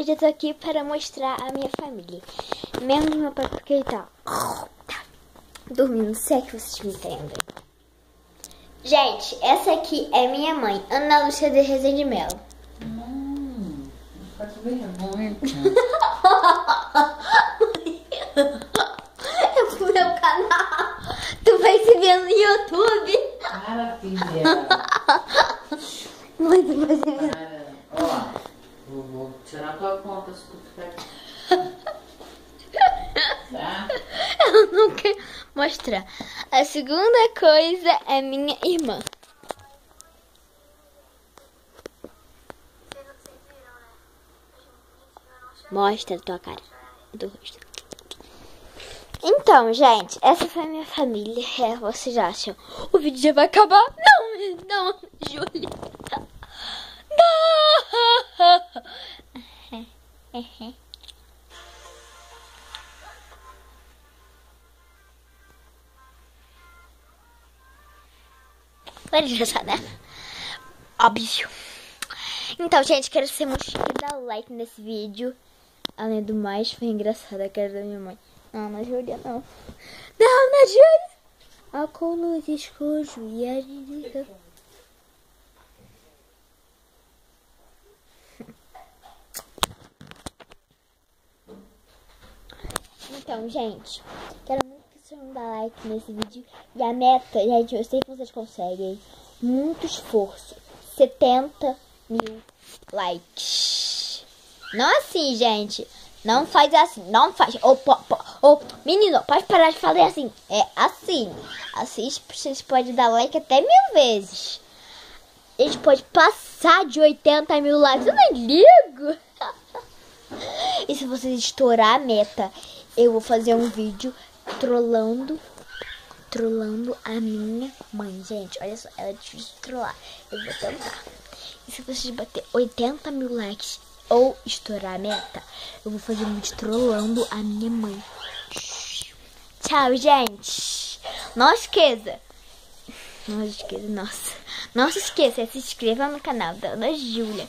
hoje eu tô aqui para mostrar a minha família. Menos meu pai, porque ele tá dormindo, se é que vocês me entendem. Gente, essa aqui é minha mãe, Ana Lúcia de Rezende Melo. Não faz vergonha. É pro meu canal. Tu vai se ver no YouTube. Para, filha. Mas tu vai se ver. Para. Ó, vou tirar tua conta se tu ficar aqui. Tá? Eu não quero mostrar. A segunda coisa é minha irmã. Mostra a tua cara do rosto. Então, gente, essa foi a minha família. Vocês acham? O vídeo já vai acabar? Não, Júlia. Não. Foi engraçado, né? Óbvio. Então, gente, quero ser muito chique e dar like nesse vídeo. Além do mais, foi engraçado a cara da minha mãe. Não, na Júlia, não. Não, na Júlia. A coluna escuro e a gente... Então, gente, quero muito que vocês vão dar like nesse vídeo. E a meta, gente, eu sei que vocês conseguem. Muito esforço. 70 mil likes. Não assim, gente. Não faz assim. Não faz. Menino, pode parar de fazer assim. É assim. Assim vocês podem dar like até 1000 vezes. A gente pode passar de 80 mil likes. Eu não ligo. E se vocês estourar a meta, eu vou fazer um vídeo trollando a minha mãe. Gente, olha só, ela é difícil de trollar. Eu vou tentar. E se vocês bater 80 mil likes ou estourar a meta, eu vou fazer um vídeo trollando a minha mãe. Tchau, gente. Não esqueça. Não se esqueça de se inscrever no canal da Ana Júlia.